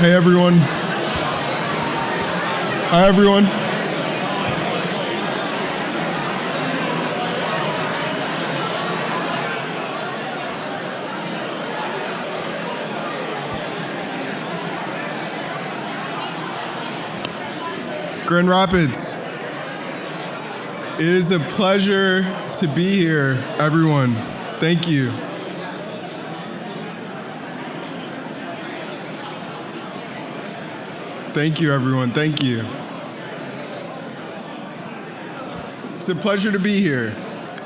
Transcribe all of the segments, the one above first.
Hey everyone. Hi everyone. Grand Rapids. It is a pleasure to be here, everyone. Thank you. Thank you, everyone. Thank you. It's a pleasure to be here.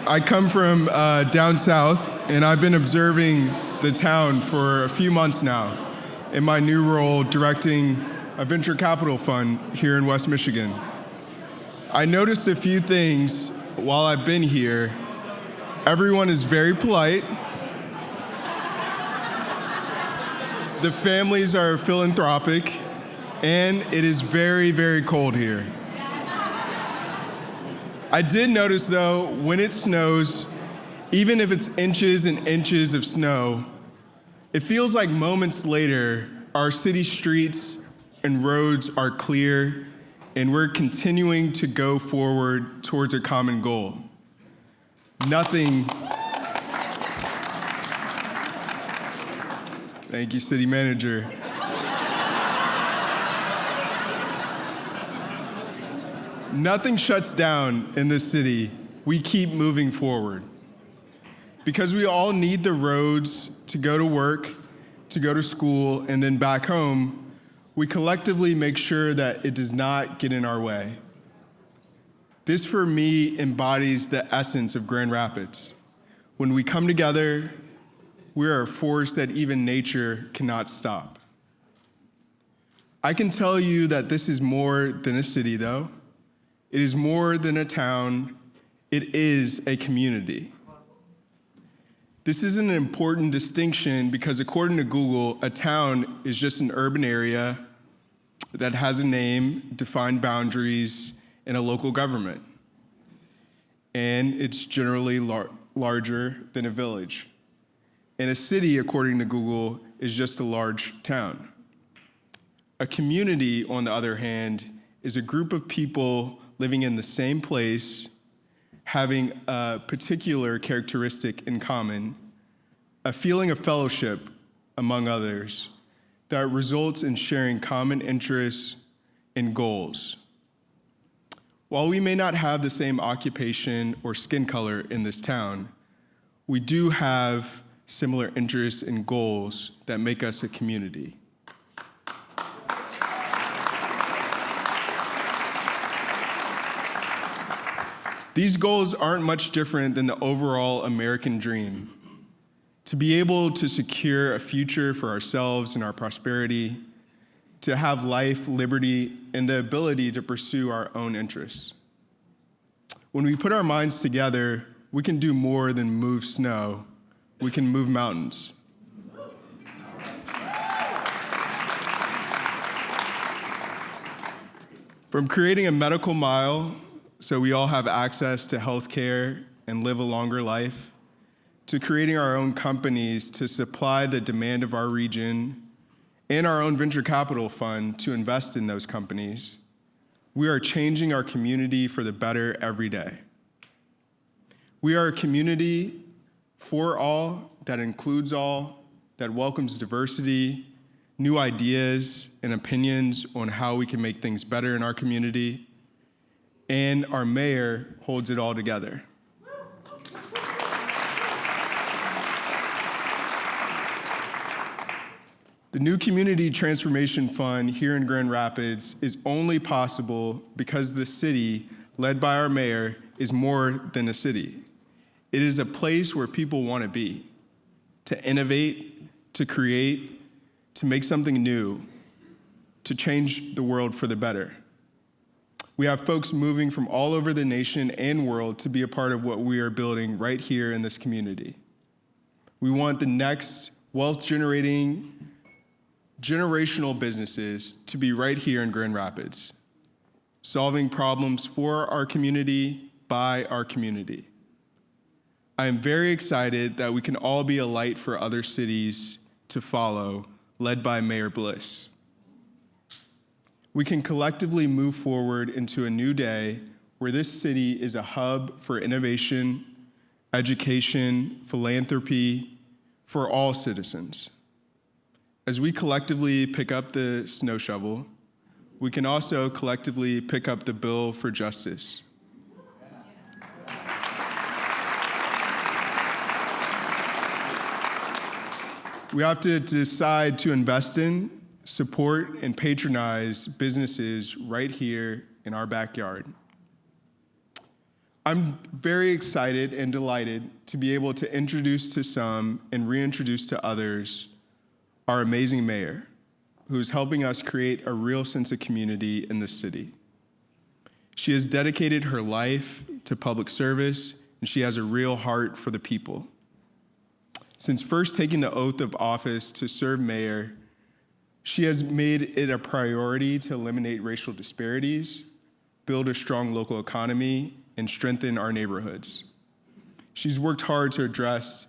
I come from down south, and I've been observing the town for a few months now in my new role directing a venture capital fund here in West Michigan. I noticed a few things while I've been here. Everyone is very polite. The families are philanthropic, and it is very, very cold here. I did notice though, when it snows, even if it's inches and inches of snow, it feels like moments later, our city streets and roads are clear, and we're continuing to go forward towards a common goal. Thank you, City Manager. Nothing shuts down in this city. We keep moving forward. Because we all need the roads to go to work, to go to school, and then back home, we collectively make sure that it does not get in our way. This, for me, embodies the essence of Grand Rapids. When we come together, we are a force that even nature cannot stop. I can tell you that this is more than a city, though. It is more than a town. It is a community. This is an important distinction because according to Google, a town is just an urban area that has a name, defined boundaries, and a local government. And it's generally larger than a village. And a city, according to Google, is just a large town. A community, on the other hand, is a group of people living in the same place, having a particular characteristic in common, a feeling of fellowship among others that results in sharing common interests and goals. While we may not have the same occupation or skin color in this town, we do have similar interests and goals that make us a community. These goals aren't much different than the overall American dream. To be able to secure a future for ourselves and our prosperity, to have life, liberty, and the ability to pursue our own interests. When we put our minds together, we can do more than move snow. We can move mountains. From creating a medical mile so we all have access to health care and live a longer life, to creating our own companies to supply the demand of our region, and our own venture capital fund to invest in those companies, we are changing our community for the better every day. We are a community for all, that includes all, that welcomes diversity, new ideas, and opinions on how we can make things better in our community, and our mayor holds it all together. The new Community Transformation Fund here in Grand Rapids is only possible because the city, led by our mayor, is more than a city. It is a place where people want to be, to innovate, to create, to make something new, to change the world for the better. We have folks moving from all over the nation and world to be a part of what we are building right here in this community. We want the next wealth-generating, generational businesses to be right here in Grand Rapids, solving problems for our community, by our community. I am very excited that we can all be a light for other cities to follow, led by Mayor Bliss. we can collectively move forward into a new day where this city is a hub for innovation, education, philanthropy for all citizens. As we collectively pick up the snow shovel, we can also collectively pick up the bill for justice. We have to decide to invest in, support, and patronize businesses right here in our backyard. I'm very excited and delighted to be able to introduce to some and reintroduce to others our amazing mayor, who's helping us create a real sense of community in the city. She has dedicated her life to public service, and she has a real heart for the people. Since first taking the oath of office to serve mayor, she has made it a priority to eliminate racial disparities, build a strong local economy, and strengthen our neighborhoods. She's worked hard to address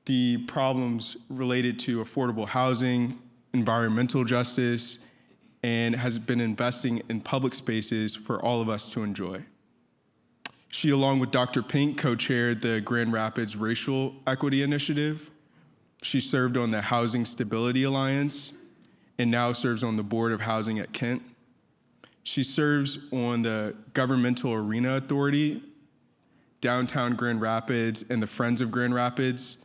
the problems related to affordable housing, environmental justice, and has been investing in public spaces for all of us to enjoy. She, along with Dr. Pink, co-chaired the Grand Rapids Racial Equity Initiative. She served on the Housing Stability Alliance and now serves on the Board of Housing at Kent. She serves on the Governmental Arena Authority, Downtown Grand Rapids, and the Friends of Grand Rapids.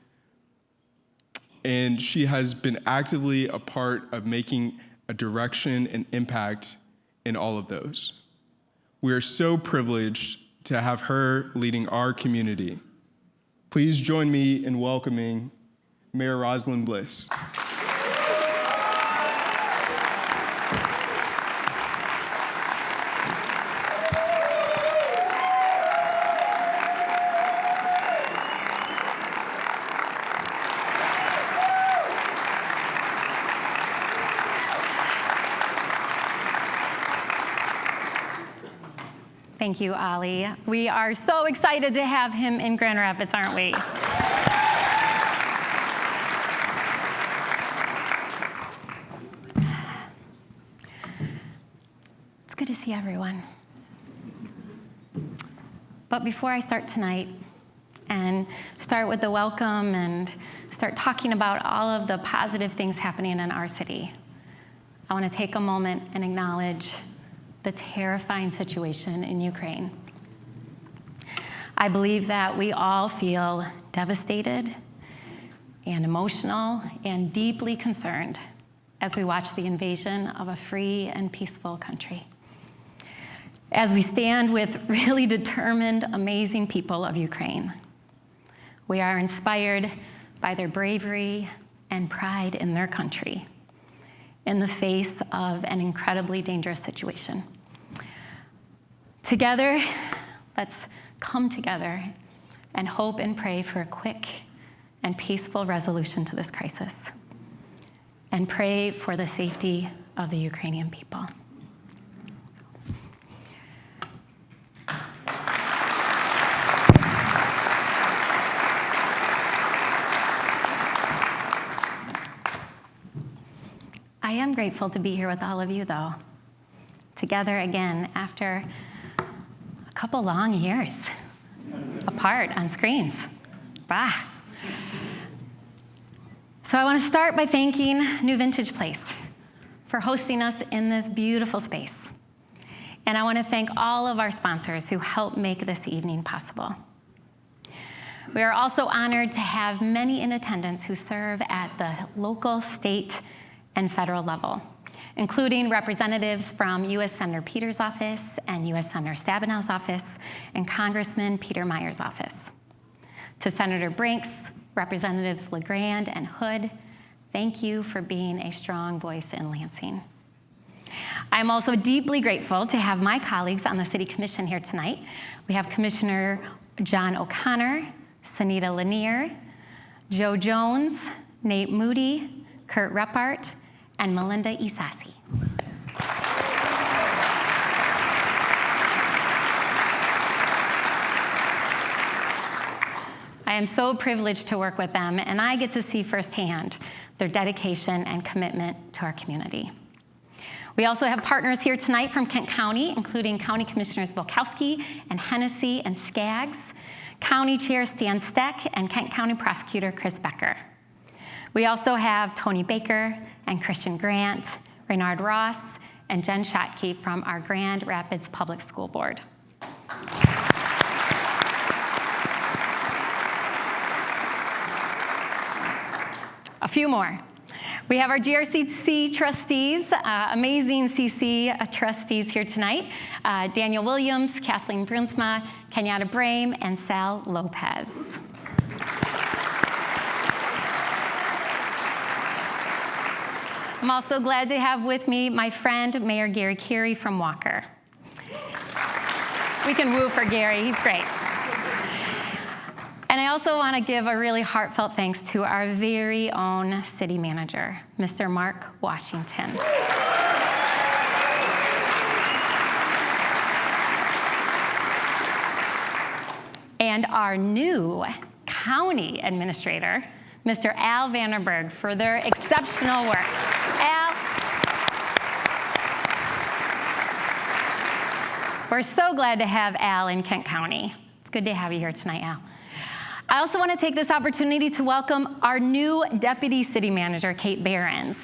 And she has been actively a part of making a direction and impact in all of those. We are so privileged to have her leading our community. Please join me in welcoming Mayor Rosalind Bliss. Thank you, Ali. We are so excited to have him in Grand Rapids, aren't we? It's good to see everyone. But before I start tonight and start with the welcome and start talking about all of the positive things happening in our city, I want to take a moment and acknowledge the terrifying situation in Ukraine. I believe that we all feel devastated and emotional and deeply concerned as we watch the invasion of a free and peaceful country. As we stand with really determined, amazing people of Ukraine, we are inspired by their bravery and pride in their country in the face of an incredibly dangerous situation. Together, let's come together and hope and pray for a quick and peaceful resolution to this crisis, and pray for the safety of the Ukrainian people. I am grateful to be here with all of you, though, together again after a couple long years apart on screens. Bah. So I want to start by thanking New Vintage Place for hosting us in this beautiful space. And I want to thank all of our sponsors who helped make this evening possible. We are also honored to have many in attendance who serve at the local, state, and federal level, including representatives from U.S. Senator Peters' office and U.S. Senator Stabenow's office and Congressman Peter Meyer's office. To Senator Brinks, Representatives LeGrand and Hood, thank you for being a strong voice in Lansing. I'm also deeply grateful to have my colleagues on the City Commission here tonight. We have Commissioner John O'Connor, Sunita Lanier, Joe Jones, Nate Moody, Kurt Reppart, and Melinda Isasi. I am so privileged to work with them, and I get to see firsthand their dedication and commitment to our community. We also have partners here tonight from Kent County, including County Commissioners Volkowski and Hennessy and Skaggs, County Chair Stan Steck, and Kent County Prosecutor Chris Becker. We also have Tony Baker and Christian Grant, Reynard Ross, and Jen Schottke from our Grand Rapids Public School Board. A few more. We have our GRCC trustees, amazing CC trustees here tonight. Daniel Williams, Kathleen Brunsma, Kenyatta Brame, and Sal Lopez. I'm also glad to have with me my friend, Mayor Gary Carey from Walker. We can woo for Gary, he's great. And I also want to give a really heartfelt thanks to our very own city manager, Mr. Mark Washington. And our new county administrator, Mr. Al Vanderberg, for their exceptional work. Al, we're so glad to have Al in Kent County. It's good to have you here tonight, Al. I also want to take this opportunity to welcome our new Deputy City Manager, Kate Behrens.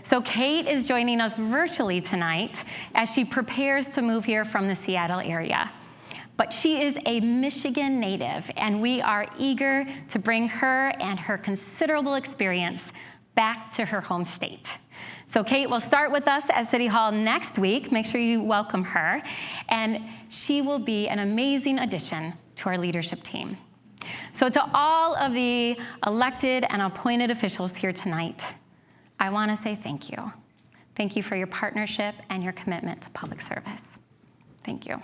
So Kate is joining us virtually tonight as she prepares to move here from the Seattle area. But she is a Michigan native, and we are eager to bring her and her considerable experience back to her home state. So Kate will start with us at City Hall next week. Make sure you welcome her. And she will be an amazing addition to our leadership team. So to all of the elected and appointed officials here tonight, I want to say thank you. Thank you for your partnership and your commitment to public service. Thank you.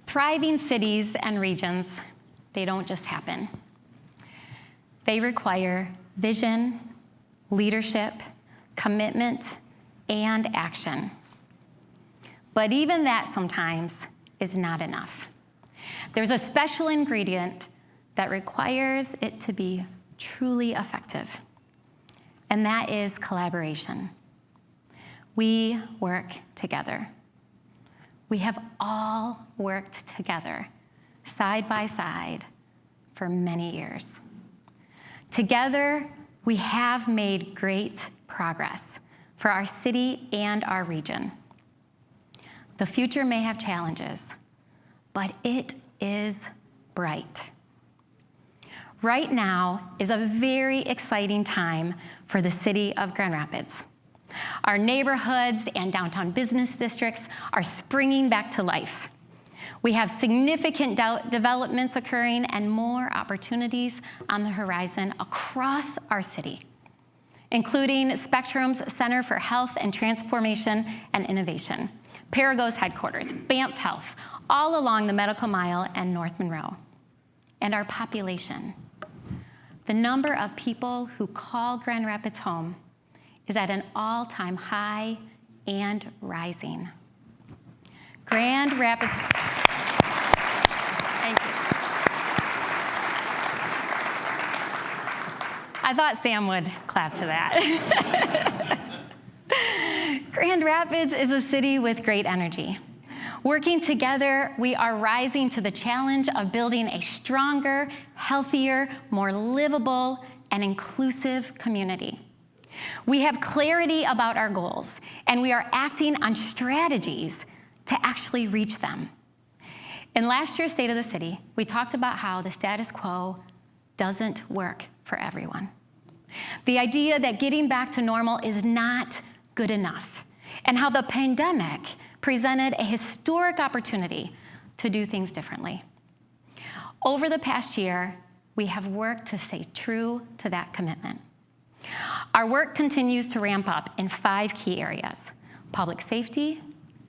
Thriving cities and regions, they don't just happen. They require vision, leadership, commitment, and action. But even that sometimes is not enough. There's a special ingredient that requires it to be truly effective, and that is collaboration. We work together. We have all worked together, side by side, for many years. Together, we have made great progress for our city and our region. The future may have challenges, but it is bright. Right now is a very exciting time for the city of Grand Rapids. Our neighborhoods and downtown business districts are springing back to life. We have significant developments occurring and more opportunities on the horizon across our city, including Spectrum's Center for Health and Transformation and Innovation, Parago's headquarters, Banff Health, all along the Medical Mile and North Monroe. And our population. The number of people who call Grand Rapids home is at an all-time high and rising. Grand Rapids, thank you. I thought Sam would clap to that. Grand Rapids is a city with great energy. Working together, we are rising to the challenge of building a stronger, healthier, more livable, and inclusive community. We have clarity about our goals, and we are acting on strategies to actually reach them. In last year's State of the City, we talked about how the status quo doesn't work for everyone. The idea that getting back to normal is not good enough, and how the pandemic presented a historic opportunity to do things differently. Over the past year, we have worked to stay true to that commitment. Our work continues to ramp up in 5 key areas: public safety,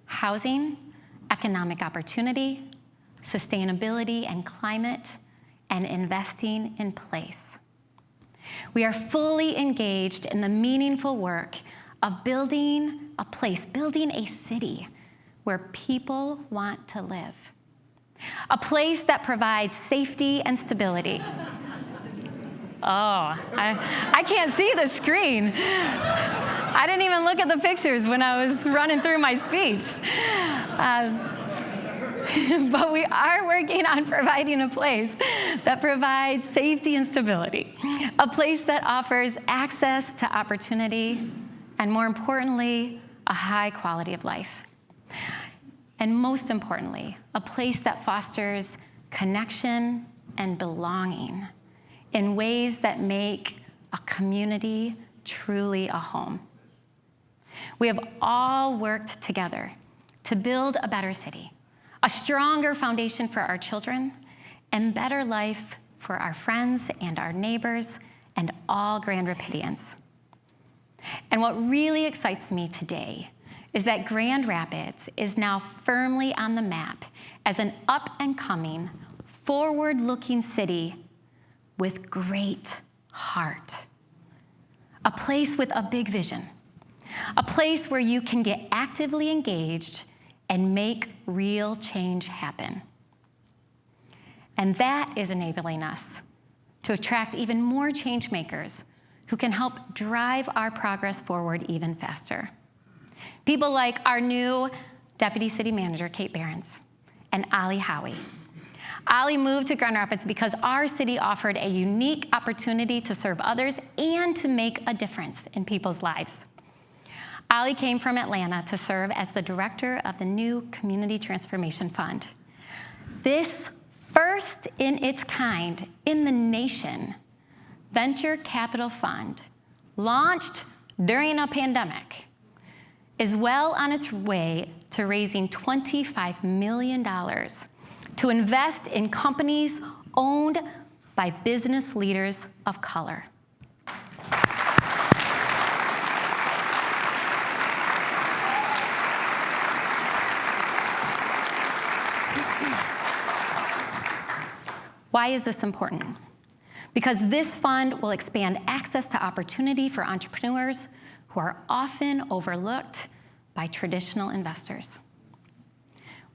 housing, economic opportunity, sustainability and climate, and investing in place. We are fully engaged in the meaningful work of building a place, building a city where people want to live. a place that provides safety and stability. Oh, I can't see the screen. I didn't even look at the pictures when I was running through my speech. But we are working on providing a place that provides safety and stability, a place that offers access to opportunity, and more importantly, a high quality of life. And most importantly, a place that fosters connection and belonging in ways that make a community truly a home. We have all worked together to build a better city, a stronger foundation for our children, and better life for our friends and our neighbors and all Grand Rapidians. And what really excites me today is that Grand Rapids is now firmly on the map as an up-and-coming, forward-looking city with great heart. A place with a big vision. A place where you can get actively engaged and make real change happen. And that is enabling us to attract even more change makers who can help drive our progress forward even faster. People like our new Deputy City Manager, Kate Behrens, and Ali Howie. Ali moved to Grand Rapids because our city offered a unique opportunity to serve others and to make a difference in people's lives. Ali came from Atlanta to serve as the director of the new Community Transformation Fund. This first in its kind in the nation venture capital fund, launched during a pandemic, is well on its way to raising $25 million to invest in companies owned by business leaders of color. Why is this important? Because this fund will expand access to opportunity for entrepreneurs who are often overlooked by traditional investors.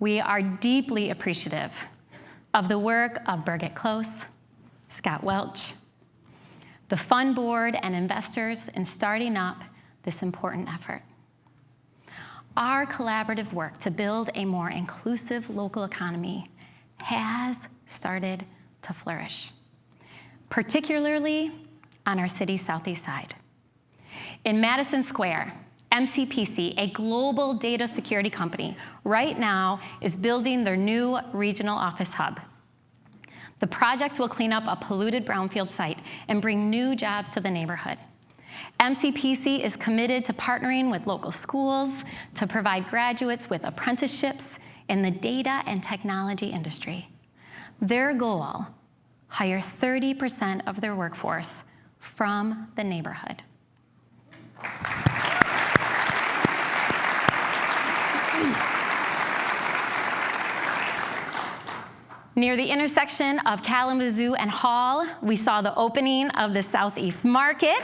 We are deeply appreciative of the work of Birgit Close, Scott Welch, the fund board, and investors in starting up this important effort. Our collaborative work to build a more inclusive local economy has started to flourish, particularly on our city's southeast side. In Madison Square, MCPC, a global data security company, right now is building their new regional office hub. The project will clean up a polluted brownfield site and bring new jobs to the neighborhood. MCPC is committed to partnering with local schools to provide graduates with apprenticeships in the data and technology industry. Their goal, hire 30% of their workforce from the neighborhood. Near the intersection of Kalamazoo and Hall, we saw the opening of the Southeast Market.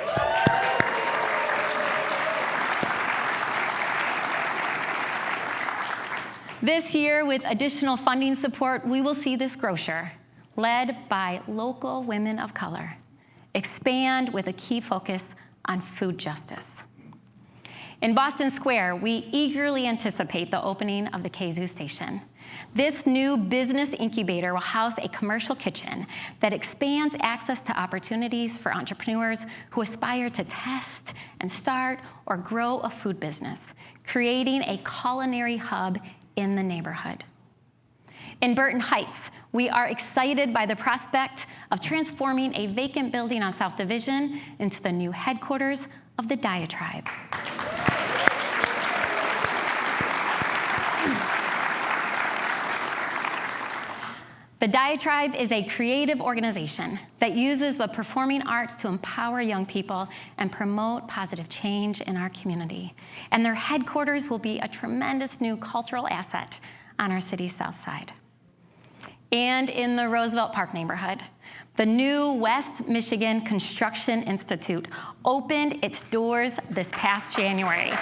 This year, with additional funding support, we will see this grocer, led by local women of color, expand with a key focus on food justice. In Boston Square, we eagerly anticipate the opening of the Kazoo station. This new business incubator will house a commercial kitchen that expands access to opportunities for entrepreneurs who aspire to test and start or grow a food business, creating a culinary hub in the neighborhood. In Burton Heights, we are excited by the prospect of transforming a vacant building on South Division into the new headquarters of the Diatribe. The Diatribe is a creative organization that uses the performing arts to empower young people and promote positive change in our community. And their headquarters will be a tremendous new cultural asset on our city's south side. And in the Roosevelt Park neighborhood, the new West Michigan Construction Institute opened its doors this past January.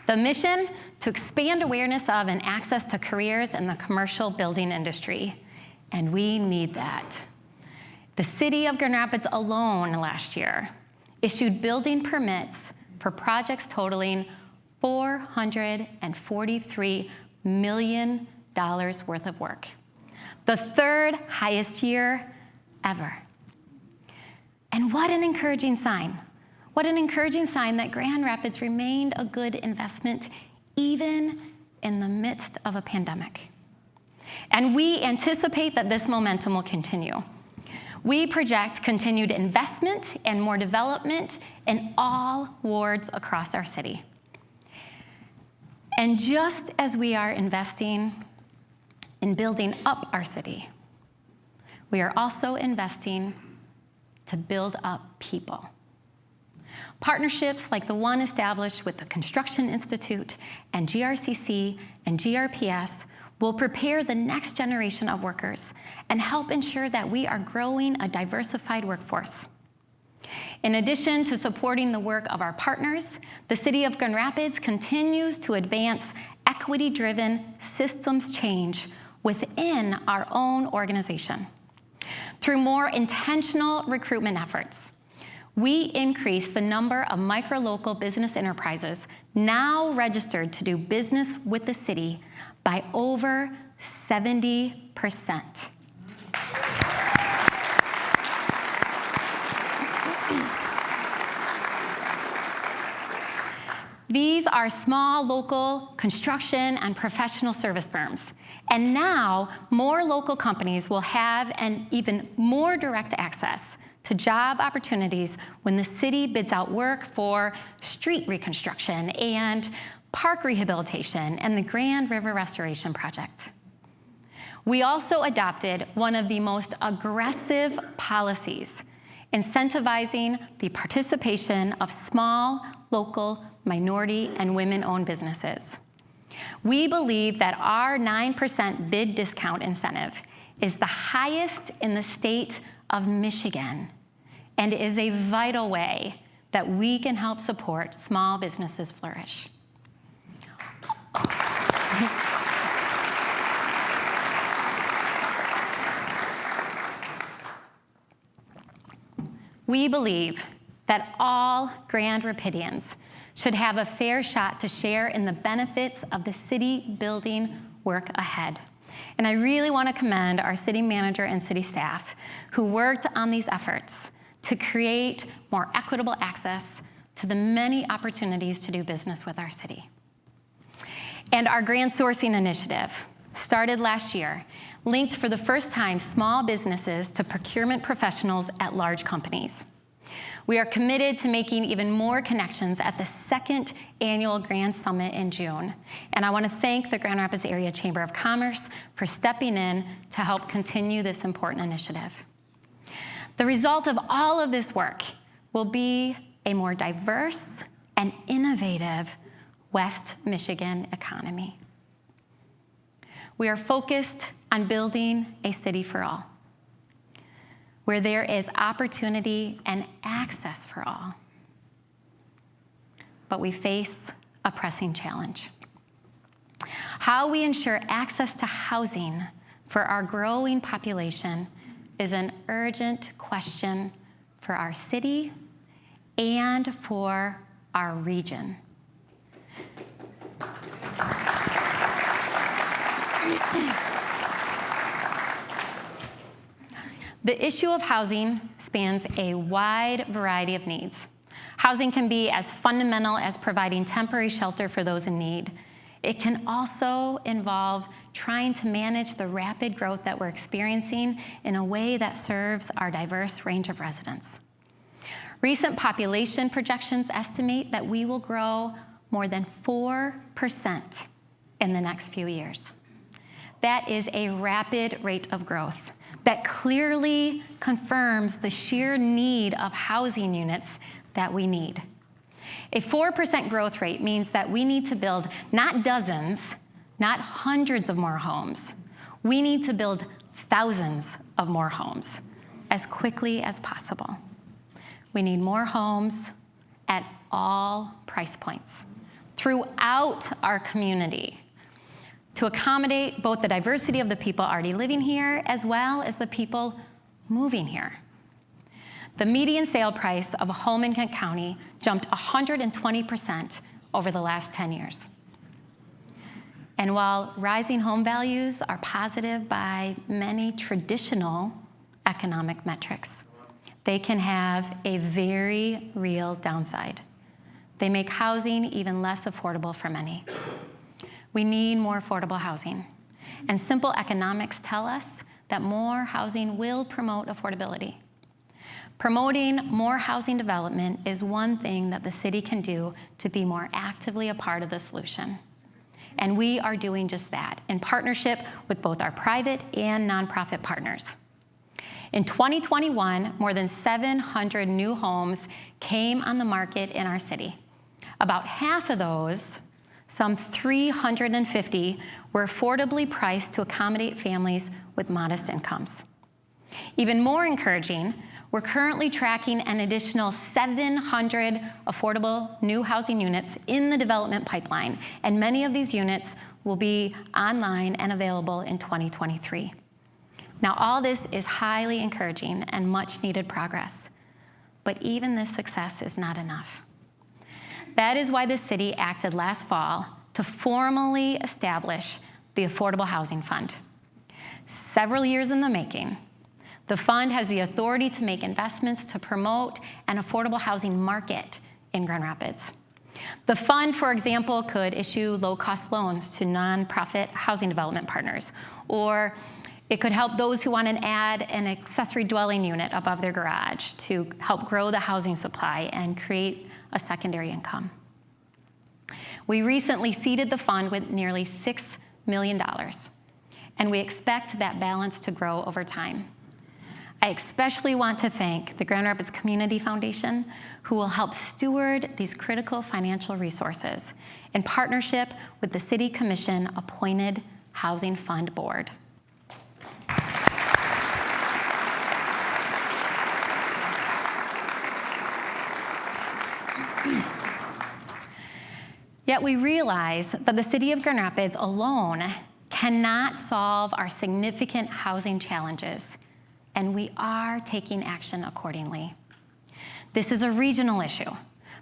The mission, to expand awareness of and access to careers in the commercial building industry. And we need that. The city of Grand Rapids alone last year issued building permits for projects totaling $443 million worth of work, the third highest year ever. And what an encouraging sign. What an encouraging sign that Grand Rapids remained a good investment even in the midst of a pandemic. And we anticipate that this momentum will continue. We project continued investment and more development in all wards across our city. And just as we are investing in building up our city, we are also investing to build up people. Partnerships like the one established with the Construction Institute and GRCC and GRPS will prepare the next generation of workers and help ensure that we are growing a diversified workforce. In addition to supporting the work of our partners, the City of Grand Rapids continues to advance equity-driven systems change within our own organization. Through more intentional recruitment efforts, we increased the number of micro-local business enterprises now registered to do business with the city by over 70%. These are small local construction and professional service firms. And now more local companies will have an even more direct access to job opportunities when the city bids out work for street reconstruction and park rehabilitation and the Grand River Restoration Project. We also adopted one of the most aggressive policies, incentivizing the participation of small, local, minority, and women-owned businesses. We believe that our 9% bid discount incentive is the highest in the state of Michigan and is a vital way that we can help support small businesses flourish. We believe that all Grand Rapidians should have a fair shot to share in the benefits of the city building work ahead. And I really want to commend our city manager and city staff who worked on these efforts to create more equitable access to the many opportunities to do business with our city. And our grant sourcing initiative, started last year, linked for the first time small businesses to procurement professionals at large companies. We are committed to making even more connections at the second annual Grand Summit in June. And I want to thank the Grand Rapids Area Chamber of Commerce for stepping in to help continue this important initiative. The result of all of this work will be a more diverse and innovative West Michigan economy. We are focused on building a city for all, where there is opportunity and access for all. But we face a pressing challenge. How we ensure access to housing for our growing population is an urgent question for our city and for our region. The issue of housing spans a wide variety of needs. Housing can be as fundamental as providing temporary shelter for those in need. It can also involve trying to manage the rapid growth that we're experiencing in a way that serves our diverse range of residents. Recent population projections estimate that we will grow more than 4% in the next few years. That is a rapid rate of growth that clearly confirms the sheer need of housing units that we need. A 4% growth rate means that we need to build not dozens, not hundreds of more homes. We need to build thousands of more homes as quickly as possible. We need more homes at all price points. throughout our community to accommodate both the diversity of the people already living here as well as the people moving here. The median sale price of a home in Kent County jumped 120% over the last 10 years. And while rising home values are positive by many traditional economic metrics, they can have a very real downside. They make housing even less affordable for many. We need more affordable housing. And simple economics tell us that more housing will promote affordability. Promoting more housing development is one thing that the city can do to be more actively a part of the solution. And we are doing just that in partnership with both our private and nonprofit partners. In 2021, more than 700 new homes came on the market in our city. About half of those, some 350, were affordably priced to accommodate families with modest incomes. Even more encouraging, we're currently tracking an additional 700 affordable new housing units in the development pipeline, and many of these units will be online and available in 2023. Now, all this is highly encouraging and much needed progress, but even this success is not enough. That is why the city acted last fall to formally establish the Affordable Housing Fund. Several years in the making, the fund has the authority to make investments to promote an affordable housing market in Grand Rapids. The fund, for example, could issue low-cost loans to nonprofit housing development partners, or it could help those who want to add an accessory dwelling unit above their garage to help grow the housing supply and create a secondary income. We recently seeded the fund with nearly $6 million, and we expect that balance to grow over time. I especially want to thank the Grand Rapids Community Foundation, who will help steward these critical financial resources in partnership with the City Commission-appointed Housing Fund Board. Yet we realize that the City of Grand Rapids alone cannot solve our significant housing challenges, and we are taking action accordingly. This is a regional issue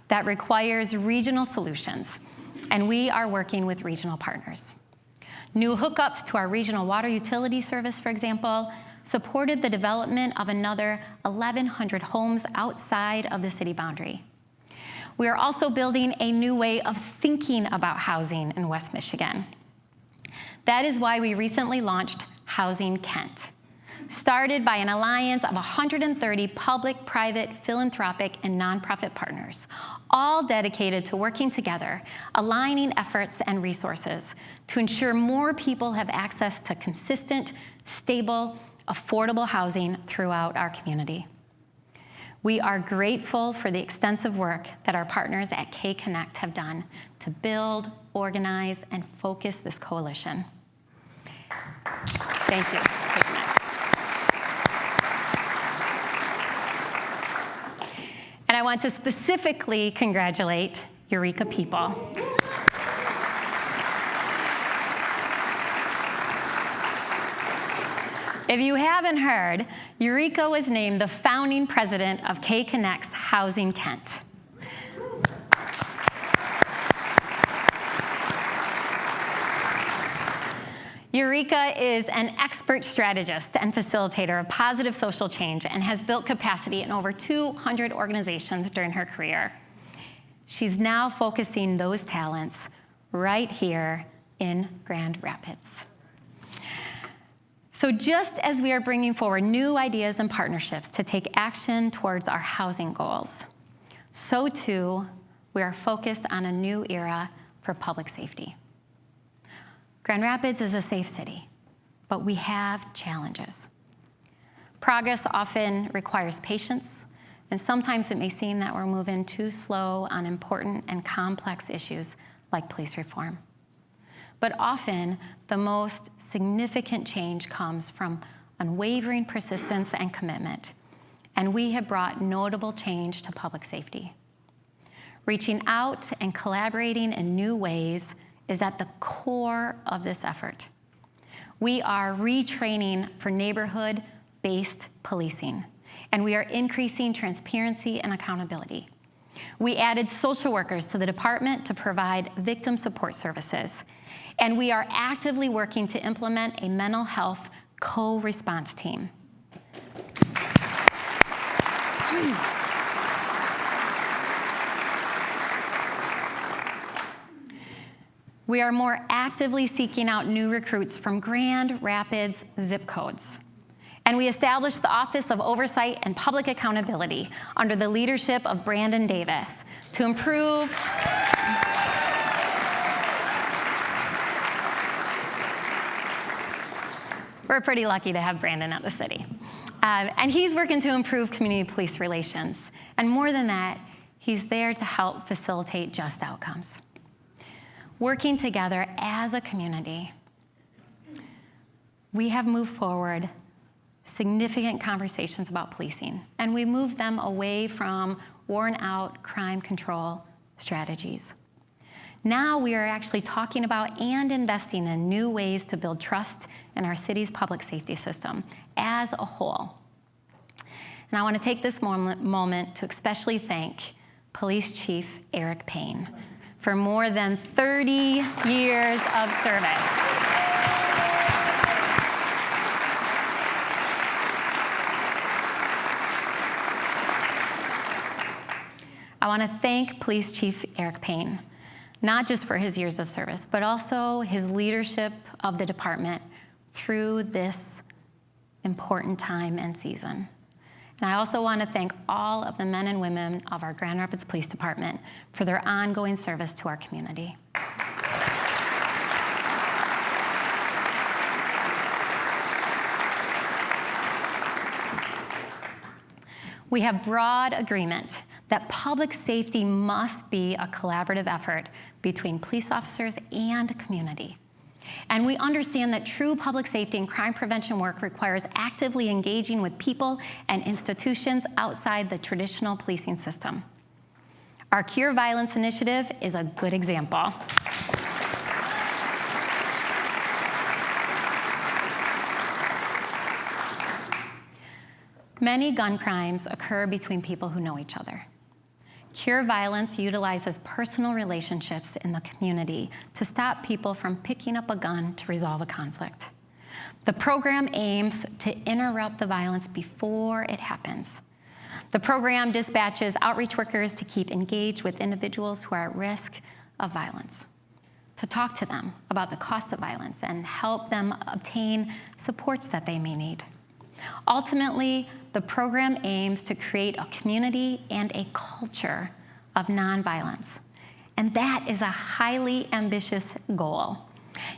that requires regional solutions, and we are working with regional partners. New hookups to our regional water utility service, for example, supported the development of another 1,100 homes outside of the city boundary. We are also building a new way of thinking about housing in West Michigan. That is why we recently launched Housing Kent, started by an alliance of 130 public, private, philanthropic, and nonprofit partners, all dedicated to working together, aligning efforts and resources to ensure more people have access to consistent, stable, affordable housing throughout our community. We are grateful for the extensive work that our partners at K-Connect have done to build, organize, and focus this coalition. Thank you, K-Connect. And I want to specifically congratulate Eureka People. If you haven't heard, Eureka was named the founding president of K-Connect's Housing Kent. Eureka is an expert strategist and facilitator of positive social change and has built capacity in over 200 organizations during her career. She's now focusing those talents right here in Grand Rapids. So just as we are bringing forward new ideas and partnerships to take action towards our housing goals, so too we are focused on a new era for public safety. Grand Rapids is a safe city, but we have challenges. Progress often requires patience, and sometimes it may seem that we're moving too slow on important and complex issues like police reform. But often, the most significant change comes from unwavering persistence and commitment, and we have brought notable change to public safety. Reaching out and collaborating in new ways is at the core of this effort. We are retraining for neighborhood-based policing, and we are increasing transparency and accountability. We added social workers to the department to provide victim support services, and we are actively working to implement a mental health co-response team. We are more actively seeking out new recruits from Grand Rapids zip codes. And we established the Office of Oversight and Public Accountability under the leadership of Brandon Davis to improve We're pretty lucky to have Brandon at the city. And he's working to improve community police relations. And more than that, he's there to help facilitate just outcomes. Working together as a community, we have moved forward significant conversations about policing, and we moved them away from worn-out crime control strategies. Now we are actually talking about and investing in new ways to build trust in our city's public safety system as a whole. And I want to take this moment to especially thank Police Chief Eric Payne for more than 30 years of service. I want to thank Police Chief Eric Payne, not just for his years of service, but also his leadership of the department through this important time and season. And I also want to thank all of the men and women of our Grand Rapids Police Department for their ongoing service to our community. We have broad agreement that public safety must be a collaborative effort between police officers and community. And we understand that true public safety and crime prevention work requires actively engaging with people and institutions outside the traditional policing system. Our Cure Violence initiative is a good example. Many gun crimes occur between people who know each other. Cure Violence utilizes personal relationships in the community to stop people from picking up a gun to resolve a conflict. The program aims to interrupt the violence before it happens. The program dispatches outreach workers to keep engaged with individuals who are at risk of violence, to talk to them about the costs of violence and help them obtain supports that they may need. Ultimately, the program aims to create a community and a culture of nonviolence. And that is a highly ambitious goal.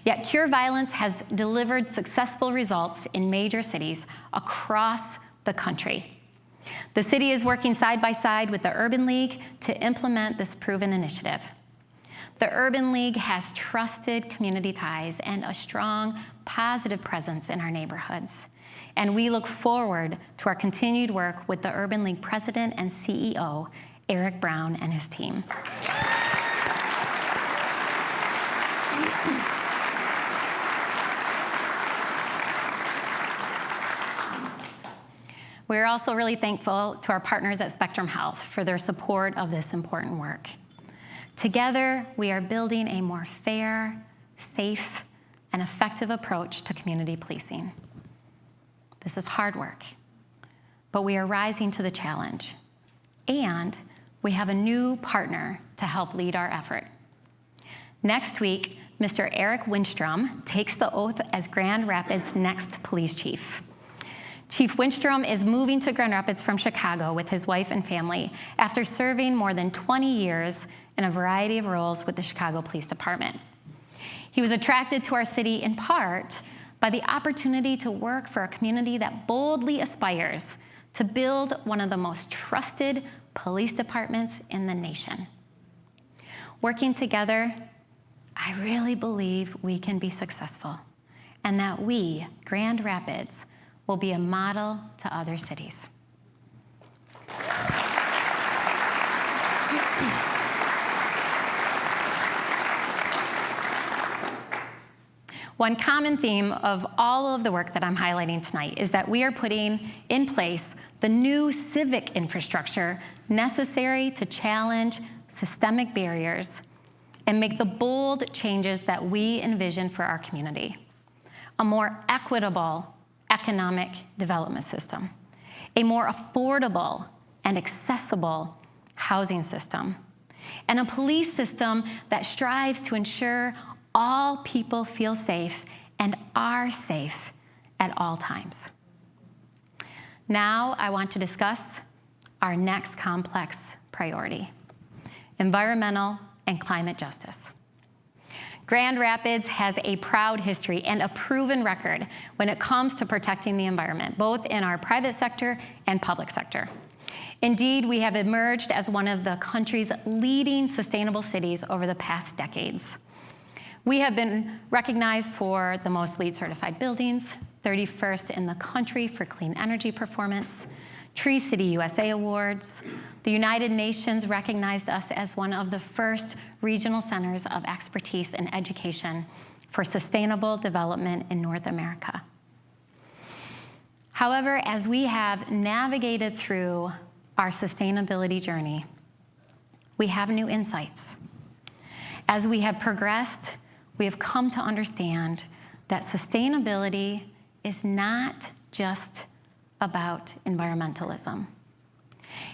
Yet Cure Violence has delivered successful results in major cities across the country. The city is working side by side with the Urban League to implement this proven initiative. The Urban League has trusted community ties and a strong, positive presence in our neighborhoods. And we look forward to our continued work with the Urban League President and CEO, Eric Brown, and his team. We're also really thankful to our partners at Spectrum Health for their support of this important work. Together, we are building a more fair, safe, and effective approach to community policing. This is hard work, but we are rising to the challenge. And we have a new partner to help lead our effort. Next week, Mr. Eric Winstrom takes the oath as Grand Rapids' next police chief. Chief Winstrom is moving to Grand Rapids from Chicago with his wife and family after serving more than 20 years in a variety of roles with the Chicago Police Department. He was attracted to our city in part by the opportunity to work for a community that boldly aspires to build one of the most trusted police departments in the nation. Working together, I really believe we can be successful, and that we, Grand Rapids, will be a model to other cities. One common theme of all of the work that I'm highlighting tonight is that we are putting in place the new civic infrastructure necessary to challenge systemic barriers and make the bold changes that we envision for our community. A more equitable economic development system, a more affordable and accessible housing system, and a police system that strives to ensure all people feel safe and are safe at all times. Now I want to discuss our next complex priority: environmental and climate justice. Grand Rapids has a proud history and a proven record when it comes to protecting the environment, both in our private sector and public sector. Indeed, we have emerged as one of the country's leading sustainable cities over the past decades. We have been recognized for the most LEED certified buildings, 31st in the country for clean energy performance, Tree City USA Awards. The United Nations recognized us as one of the first regional centers of expertise in education for sustainable development in North America. However, as we have navigated through our sustainability journey, we have new insights. As we have progressed, we have come to understand that sustainability is not just about environmentalism.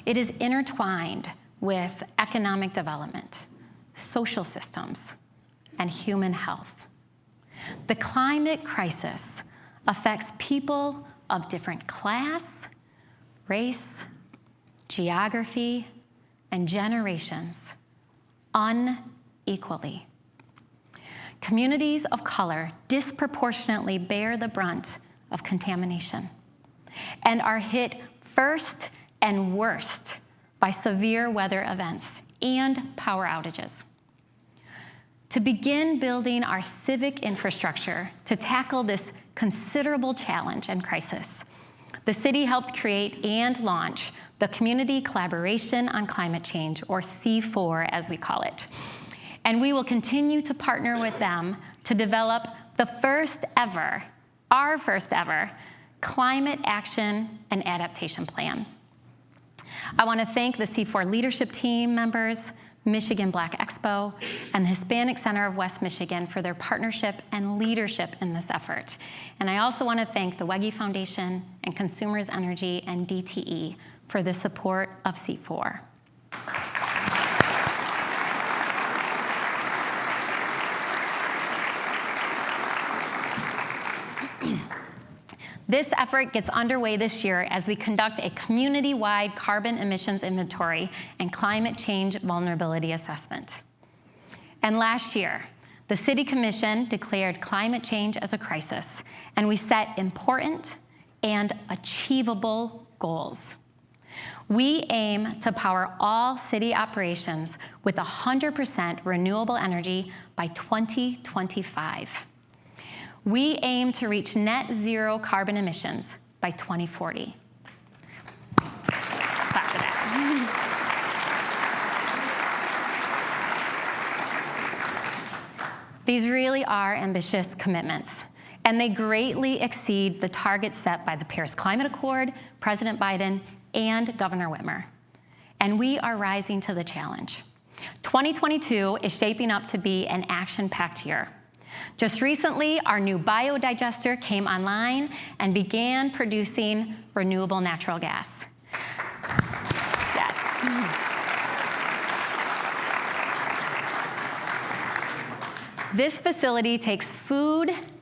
It is intertwined with economic development, social systems, and human health. The climate crisis affects people of different class, race, geography, and generations unequally. Communities of color disproportionately bear the brunt of contamination and are hit first and worst by severe weather events and power outages. To begin building our civic infrastructure to tackle this considerable challenge and crisis, the city helped create and launch the Community Collaboration on Climate Change, or C4 as we call it. And we will continue to partner with them to develop the our first ever climate action and adaptation plan. I want to thank the C4 leadership team members, Michigan Black Expo, and the Hispanic Center of West Michigan for their partnership and leadership in this effort. And I also want to thank the Wege Foundation and Consumers Energy and DTE for the support of C4. This effort gets underway this year as we conduct a community-wide carbon emissions inventory and climate change vulnerability assessment. And last year, the City Commission declared climate change as a crisis, and we set important and achievable goals. We aim to power all city operations with 100% renewable energy by 2025. We aim to reach net zero carbon emissions by 2040. Clap for that. These really are ambitious commitments, and they greatly exceed the targets set by the Paris Climate Accord, President Biden, and Governor Whitmer. And we are rising to the challenge. 2022 is shaping up to be an action-packed year. Just recently, our new biodigester came online and began producing renewable natural gas. Yes. This facility takes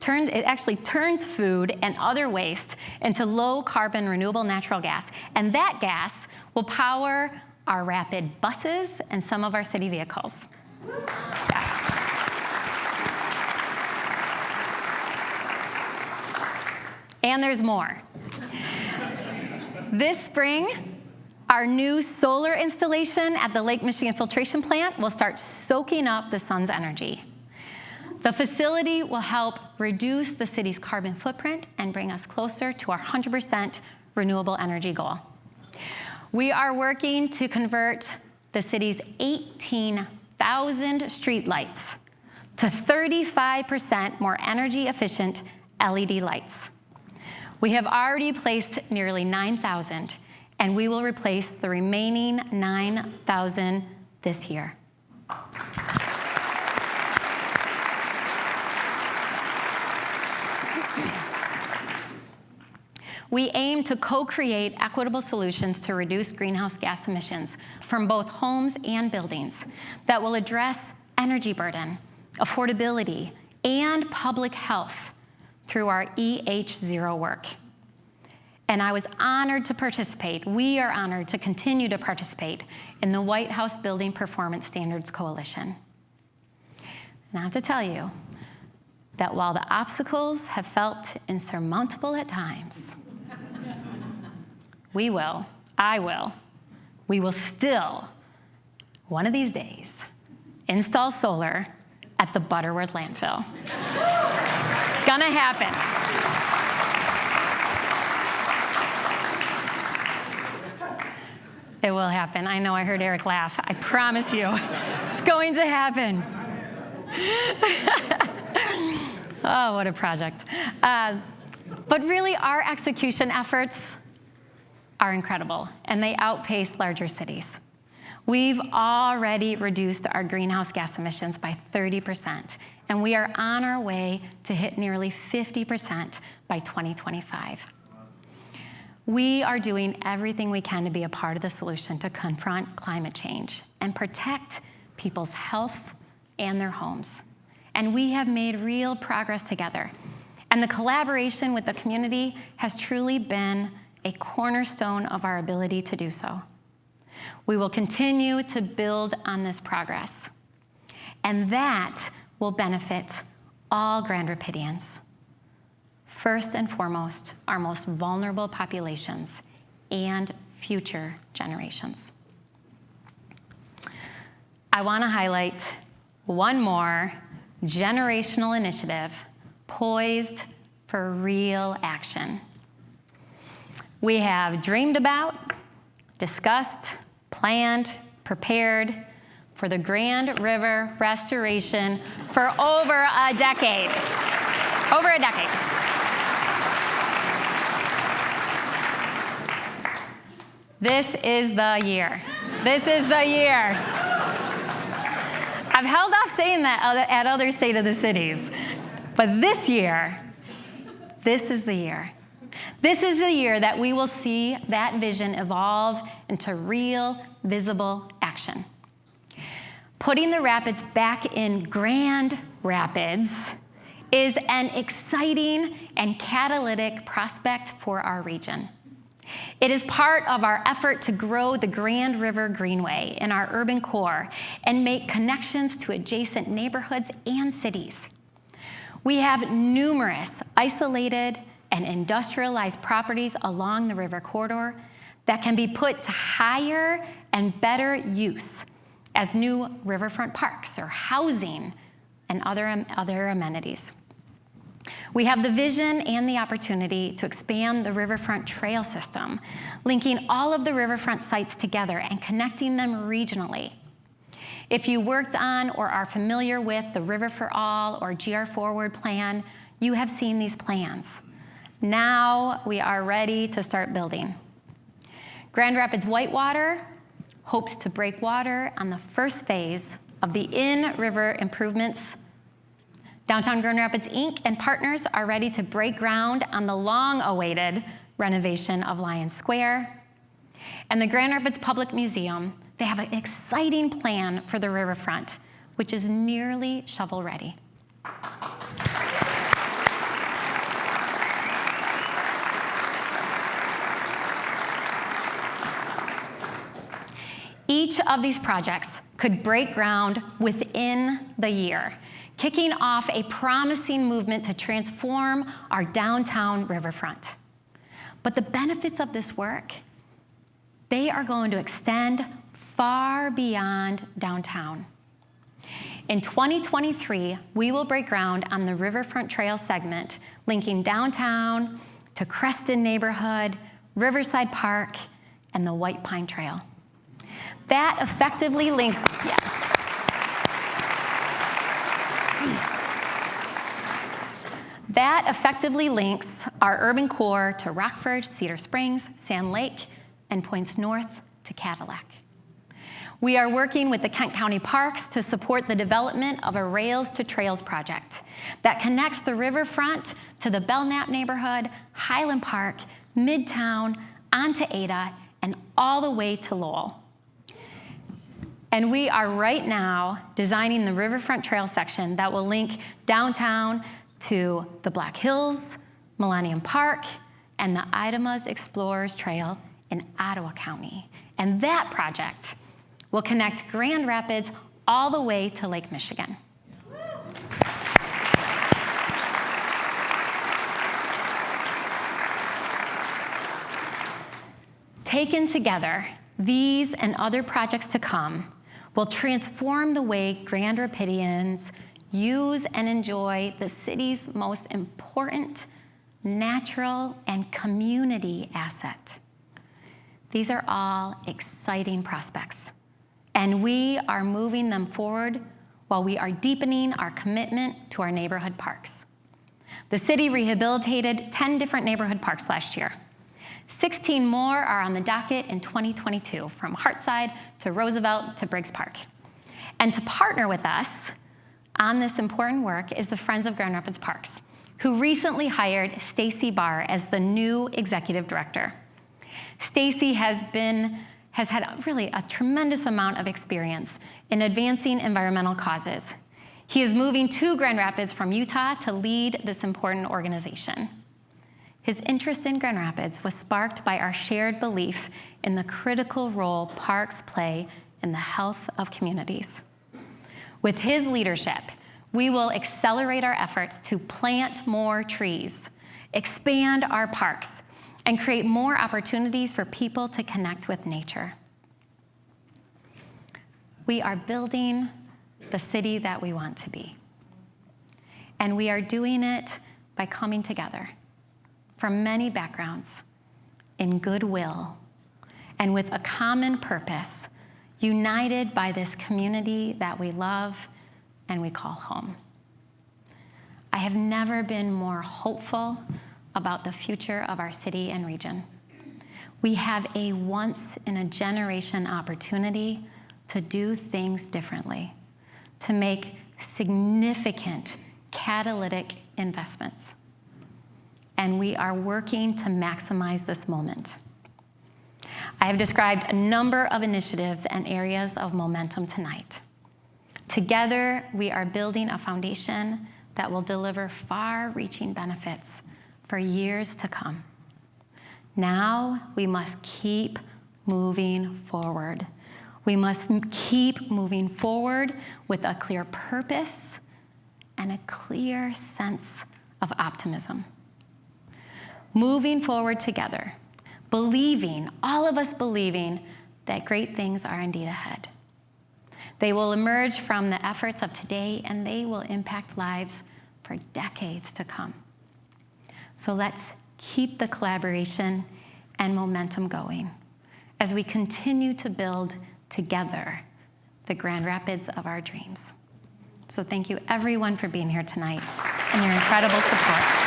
it actually turns food and other waste into low-carbon renewable natural gas, and that gas will power our rapid buses and some of our city vehicles. Yeah. And there's more. This spring, our new solar installation at the Lake Michigan Filtration Plant will start soaking up the sun's energy. The facility will help reduce the city's carbon footprint and bring us closer to our 100% renewable energy goal. We are working to convert the city's 18,000 streetlights to 35% more energy efficient LED lights. We have already placed nearly 9,000, and we will replace the remaining 9,000 this year. We aim to co-create equitable solutions to reduce greenhouse gas emissions from both homes and buildings that will address energy burden, affordability, and public health through our EH0 work. And I was honored to participate. We are honored to continue to participate in the White House Building Performance Standards Coalition. And I have to tell you that while the obstacles have felt insurmountable at times, we will still, one of these days, install solar at the Butterworth landfill. It's gonna happen. It will happen. I know, I heard Eric laugh. I promise you, it's going to happen. Oh, what a project. But really, our execution efforts are incredible, and they outpace larger cities. We've already reduced our greenhouse gas emissions by 30%, and we are on our way to hit nearly 50% by 2025. We are doing everything we can to be a part of the solution to confront climate change and protect people's health and their homes. And we have made real progress together. And the collaboration with the community has truly been a cornerstone of our ability to do so. We will continue to build on this progress, and that will benefit all Grand Rapidians. First and foremost, our most vulnerable populations and future generations. I want to highlight one more generational initiative poised for real action. We have dreamed about, discussed, planned, prepared for the Grand River restoration for over a decade. Over a decade. This is the year. This is the year. I've held off saying that at other State of the Cities, but this year, this is the year. This is the year that we will see that vision evolve into real, visible action. Putting the Rapids back in Grand Rapids is an exciting and catalytic prospect for our region. It is part of our effort to grow the Grand River Greenway in our urban core and make connections to adjacent neighborhoods and cities. We have numerous isolated and industrialized properties along the river corridor that can be put to higher and better use as new riverfront parks or housing and other amenities. We have the vision and the opportunity to expand the riverfront trail system, linking all of the riverfront sites together and connecting them regionally. If you worked on or are familiar with the River for All or GR Forward plan, you have seen these plans. Now we are ready to start building. Grand Rapids Whitewater hopes to break water on the first phase of the in-river improvements. Downtown Grand Rapids, Inc. and partners are ready to break ground on the long-awaited renovation of Lions Square. And the Grand Rapids Public Museum, they have an exciting plan for the riverfront, which is nearly shovel-ready. Each of these projects could break ground within the year, kicking off a promising movement to transform our downtown riverfront. But the benefits of this work, they are going to extend far beyond downtown. In 2023, we will break ground on the Riverfront Trail segment, linking downtown to Creston neighborhood, Riverside Park, and the White Pine Trail. That effectively links, That effectively links our urban core to Rockford, Cedar Springs, Sand Lake, and points north to Cadillac. We are working with the Kent County Parks to support the development of a Rails to Trails project that connects the riverfront to the Belknap neighborhood, Highland Park, Midtown, onto Ada, and all the way to Lowell. And we are right now designing the riverfront trail section that will link downtown to the Black Hills, Millennium Park, and the Idamas Explorers Trail in Ottawa County. And that project will connect Grand Rapids all the way to Lake Michigan. Taken together, these and other projects to come will transform the way Grand Rapidians use and enjoy the city's most important natural and community asset. These are all exciting prospects, and we are moving them forward while we are deepening our commitment to our neighborhood parks. The city rehabilitated 10 different neighborhood parks last year. 16 more are on the docket in 2022, from Hartside to Roosevelt to Briggs Park. And to partner with us on this important work is the Friends of Grand Rapids Parks, who recently hired Stacy Barr as the new executive director. Stacy has had really a tremendous amount of experience in advancing environmental causes. He is moving to Grand Rapids from Utah to lead this important organization. His interest in Grand Rapids was sparked by our shared belief in the critical role parks play in the health of communities. With his leadership, we will accelerate our efforts to plant more trees, expand our parks, and create more opportunities for people to connect with nature. We are building the city that we want to be. And we are doing it by coming together from many backgrounds, in goodwill, and with a common purpose, united by this community that we love and we call home. I have never been more hopeful about the future of our city and region. We have a once-in-a-generation opportunity to do things differently, to make significant catalytic investments. And we are working to maximize this moment. I have described a number of initiatives and areas of momentum tonight. Together, we are building a foundation that will deliver far-reaching benefits for years to come. Now, we must keep moving forward. We must keep moving forward with a clear purpose and a clear sense of optimism. Moving forward together, believing, all of us believing, that great things are indeed ahead. They will emerge from the efforts of today, and they will impact lives for decades to come. So let's keep the collaboration and momentum going as we continue to build together the Grand Rapids of our dreams. So thank you everyone for being here tonight and your incredible support.